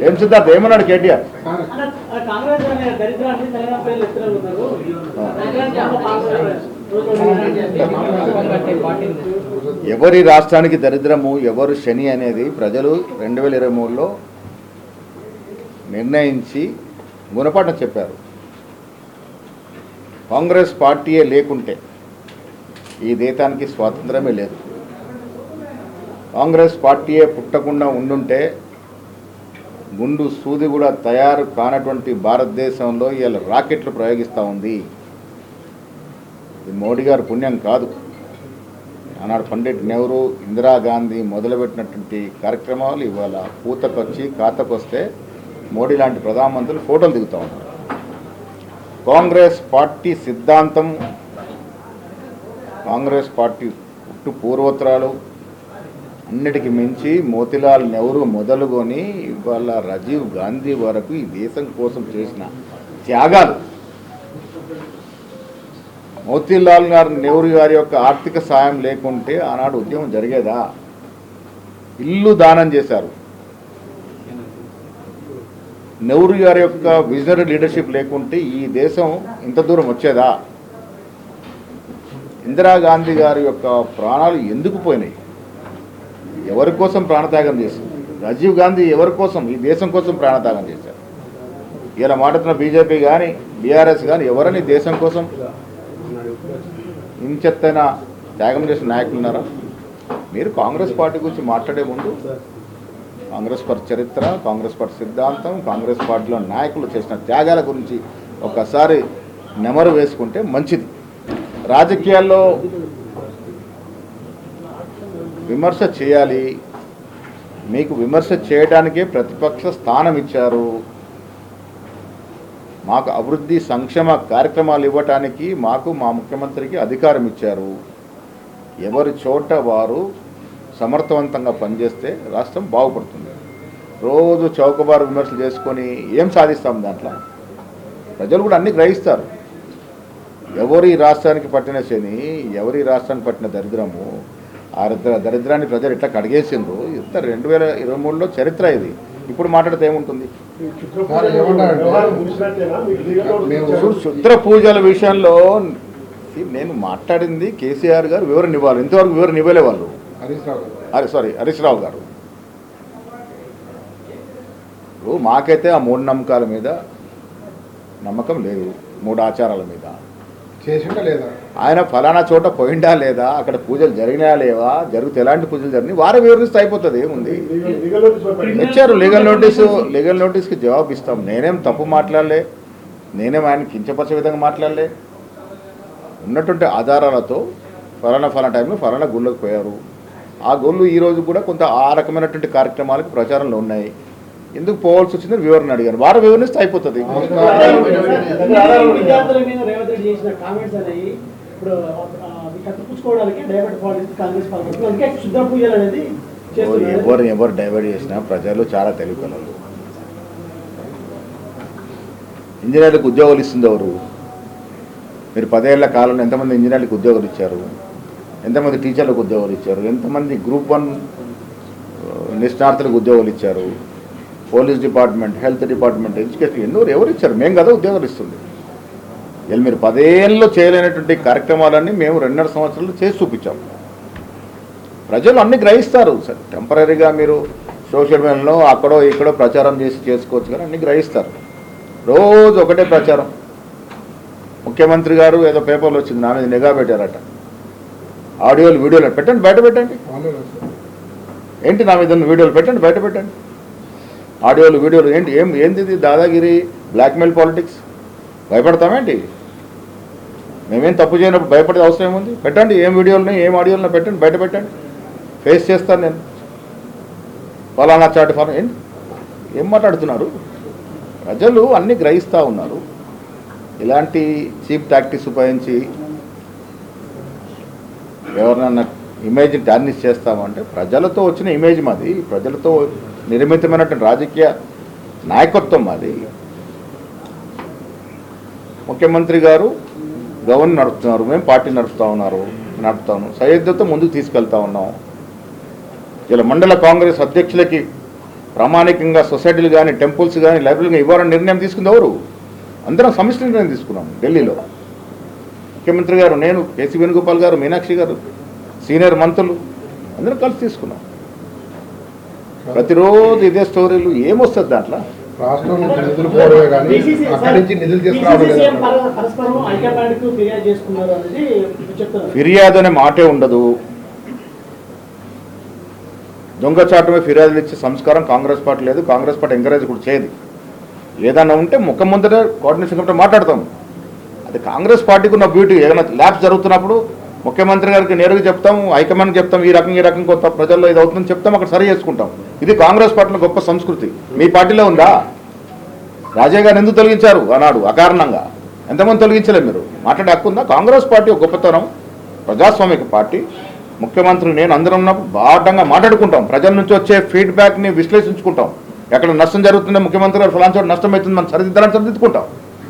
ఏం సిద్ధార్థ ఏమన్నాడు కేటీఆర్? ఎవరి రాష్ట్రానికి దరిద్రము ఎవరు శని అనేది ప్రజలు 2023లో నిర్ణయించి గుణపాఠం చెప్పారు. కాంగ్రెస్ పార్టీయే లేకుంటే ఈ దేశానికి స్వాతంత్రమే లేదు. కాంగ్రెస్ పార్టీయే పుట్టకుండా ఉండుంటే గుండు సూది కూడా తయారు కానటువంటి భారతదేశంలో ఇలా రాకెట్లు ప్రయోగిస్తూ ఉంది. ఇది మోడీ గారు పుణ్యం కాదు. ఆనాడు పండిట్ నెహ్రూ, ఇందిరాగాంధీ మొదలుపెట్టినటువంటి కార్యక్రమాలు ఇవాళ పూతకొచ్చి ఖాతకొస్తే మోడీ లాంటి ప్రధానమంత్రులు ఫోటోలు దిగుతూ ఉన్నారు. కాంగ్రెస్ పార్టీ సిద్ధాంతం, కాంగ్రెస్ పార్టీ పుట్టు పూర్వోత్తరాలు అన్నిటికీ మించి మోతీలాల్ నెహ్రూ మొదలుకొని ఇవాళ రాజీవ్ గాంధీ వరకు ఈ దేశం కోసం చేసిన త్యాగాలు. మోతీలాల్ నెహ్రూ గారి యొక్క ఆర్థిక సాయం లేకుంటే ఆనాడు ఉద్యమం జరిగేదా? ఇల్లు దానం చేశారు. నెహ్రూ గారి యొక్క విజనరీ లీడర్షిప్ లేకుంటే ఈ దేశం ఇంత దూరం వచ్చేదా? ఇందిరాగాంధీ గారి యొక్క ప్రాణాలు ఎందుకు పోయినాయి? ఎవరి కోసం ప్రాణత్యాగం చేశారు? రాజీవ్ గాంధీ ఎవరి కోసం? ఈ దేశం కోసం ప్రాణత్యాగం చేశారు. ఇలా మాట్లాడుతున్న బీజేపీ కానీ బీఆర్ఎస్ కానీ ఎవరని దేశం కోసం ఇంచెత్తైన త్యాగం చేసిన నాయకులు ఉన్నారా? మీరు కాంగ్రెస్ పార్టీ గురించి మాట్లాడే ముందు కాంగ్రెస్ పార్టీ చరిత్ర, కాంగ్రెస్ పార్టీ సిద్ధాంతం, కాంగ్రెస్ పార్టీలో నాయకులు చేసిన త్యాగాల గురించి ఒకసారి నెమరు వేసుకుంటే మంచిది. రాజకీయాల్లో విమర్శ చేయాలి. మీకు విమర్శ చేయడానికే ప్రతిపక్ష స్థానం ఇచ్చారు. మాకు అభివృద్ధి సంక్షేమ కార్యక్రమాలు ఇవ్వటానికి మాకు మా ముఖ్యమంత్రికి అధికారం ఇచ్చారు. ఎవరి చోట వారు సమర్థవంతంగా పనిచేస్తే రాష్ట్రం బాగుపడుతుంది. రోజు చౌకబారు విమర్శలు చేసుకొని ఏం సాధిస్తాం? దాంట్లో ప్రజలు కూడా అన్నీ గ్రహిస్తారు. ఎవరి రాష్ట్రానికి పట్టిన శని, ఎవరి రాష్ట్రానికి పట్టిన దరిద్రము, ఆ దరిద్రాన్ని ప్రజలు ఎట్లా కడిగేసిండ్రు. ఇంత 2023లో చరిత్ర ఇది. ఇప్పుడు మాట్లాడితే ఏముంటుంది? క్షుద్ర పూజల విషయంలో నేను మాట్లాడింది కేసీఆర్ గారు వివరణ ఇవ్వాలి. ఇంతవరకు వివరణ ఇవ్వలే వాళ్ళు. హరీష్ రావు గారు. మాకైతే ఆ మూఢనమ్మకాల మీద నమ్మకం లేదు. 3 ఆచారాల మీద ఆయన ఫలానా చోట పోయిండా లేదా, అక్కడ పూజలు జరిగినాయా లేవా, జరిగితే ఎలాంటి పూజలు జరిగినాయి వారే వివరిస్తే అయిపోతుంది. ఏముంది? ఇచ్చారు లీగల్ నోటీస్కి జవాబు ఇస్తాం. నేనేం తప్పు మాట్లాడలే, నేనేం ఆయన కించపరిచే విధంగా మాట్లాడలే. ఉన్నటువంటి ఆధారాలతో ఫలానా టైంలో ఫలానా గుళ్ళకు పోయారు. ఆ గుళ్ళు ఈరోజు కూడా కొంత ఆ రకమైనటువంటి కార్యక్రమాలకు ప్రచారంలో ఉన్నాయి. ఎందుకు పోవాల్సి వచ్చిందని వివరణ అడిగారు. వారు వివరిస్తే అయిపోతుంది. ఎవరు డైవర్ట్ చేసినా ప్రజలు చాలా తెలివికలరు. ఇంజనీర్లకు ఉద్యోగాలు ఇస్తుంది ఎవరు? మీరు 10 ఏళ్ల కాలంలో ఎంతమంది ఇంజనీర్లకు ఉద్యోగాలు ఇచ్చారు? ఎంతమంది టీచర్లకు ఉద్యోగాలు ఇచ్చారు? ఎంతమంది గ్రూప్ 1 నిష్ణార్థులకు ఉద్యోగాలు ఇచ్చారు? Police department, health department, education ఎవరు ఇచ్చారు? మేము కదా ఉద్యోగాలు ఇస్తుంది. ఇలా మీరు 10 ఏళ్ళలో చేయలేనటువంటి కార్యక్రమాలన్నీ మేము 2.5 సంవత్సరాలు చేసి చూపించాం. ప్రజలు అన్నీ గ్రహిస్తారు. సార్ టెంపరీగా మీరు సోషల్ మీడియాలో అక్కడో ఇక్కడో ప్రచారం చేసుకోవచ్చు కానీ అన్నీ గ్రహిస్తారు. రోజు ఒకటే ప్రచారం. ముఖ్యమంత్రి గారు ఏదో పేపర్లో వచ్చింది, నా మీద నిఘా పెట్టారట. ఆడియోలు వీడియోలు పెట్టండి, బయట పెట్టండి. ఏంటి నా మీద వీడియోలు పెట్టండి, బయట పెట్టండి. ఆడియోలు వీడియోలు ఏంటి ఇది? దాదాగిరి, బ్లాక్మెయిల్ పాలిటిక్స్. భయపడతామేంటి? మేమేం తప్పు చేయనప్పుడు భయపడే అవసరం ఏముంది? పెట్టండి. ఏం వీడియోలని ఏం ఆడియోలను పెట్టండి, బయట పెట్టండి. ఫేస్ చేస్తాను నేను. ఫలానా చాటి ఫలానా ఏం మాట్లాడుతున్నారు? ప్రజలు అన్నీ గ్రహిస్తూ ఉన్నారు. ఇలాంటి చీప్ టాక్టిక్స్ ఉపయోగించి ఎవరినన్నా ఇమేజ్ని టార్నిష్ చేస్తామంటే ప్రజలతో వచ్చిన ఇమేజ్ మాది, ప్రజలతో నిర్మితమైనటువంటి రాజకీయ నాయకత్వం మాది. ముఖ్యమంత్రి గారు గవర్నర్ నడుపుతున్నారు, మేము పార్టీ నడుపుతాను, సయోధ్యతో ముందుకు తీసుకెళ్తా ఉన్నాం. ఇలా మండల కాంగ్రెస్ అధ్యక్షులకి ప్రామాణికంగా సొసైటీలు కానీ టెంపుల్స్ కానీ లైబ్రరీలు ఇవ్వాలని నిర్ణయం తీసుకుంది ఎవరు? అందరం సమిష్టి నిర్ణయం తీసుకున్నాం ఢిల్లీలో. ముఖ్యమంత్రి గారు, నేను, కేసీ వేణుగోపాల్ గారు, మీనాక్షి గారు, సీనియర్ మంత్రులు అందరం కలిసి తీసుకున్నాం. ప్రతిరోజు ఇదే స్టోరీలు. ఏమొస్తుంది దాంట్లో? రాష్ట్రం నుంచి నిధులు పోవడమే కానీ అక్కడి నుంచి నిధులు తీసుకురావడం. ఫిర్యాదు అనే మాటే ఉండదు. దొంగచాటమే ఫిర్యాదులు ఇచ్చే సంస్కారం కాంగ్రెస్ పార్టీ లేదు. కాంగ్రెస్ పార్టీ ఎంకరేజ్ కూడా చేయదు. ఏదన్నా ఉంటే ముఖం ముందర కోఆర్డినేషన్ కమిటీ మాట్లాడతాం. అది కాంగ్రెస్ పార్టీకి ఉన్న బ్యూటీ. ఏదైనా ల్యాబ్స్ జరుగుతున్నప్పుడు ముఖ్యమంత్రి గారికి నేరుగా చెప్తాం, హైకమాండ్కి చెప్తాం, ఈ రకం కొత్త ప్రజల్లో ఇది అవుతుందని చెప్తాం, అక్కడ సరి చేసుకుంటాం. ఇది కాంగ్రెస్ పార్టీలో గొప్ప సంస్కృతి. మీ పార్టీలో ఉందా? రాజయ్య గారు ఎందుకు తొలగించారు అన్నాడు అకారణంగా? ఎంతమంది తొలగించలేదు? మీరు మాట్లాడే హక్కు ఉందా? కాంగ్రెస్ పార్టీ ఒక గొప్పతనం, ప్రజాస్వామిక పార్టీ. ముఖ్యమంత్రి నేను అందరం ఉన్నప్పుడు బాటంగా మాట్లాడుకుంటాం. ప్రజల నుంచి వచ్చే ఫీడ్బ్యాక్ని విశ్లేషించుకుంటాం. ఎక్కడ నష్టం జరుగుతుందో ముఖ్యమంత్రి గారు ఫలానా చోట నష్టం అవుతుంది, మనం సరిదిద్దాలని సరిదిద్దుకుంటాం.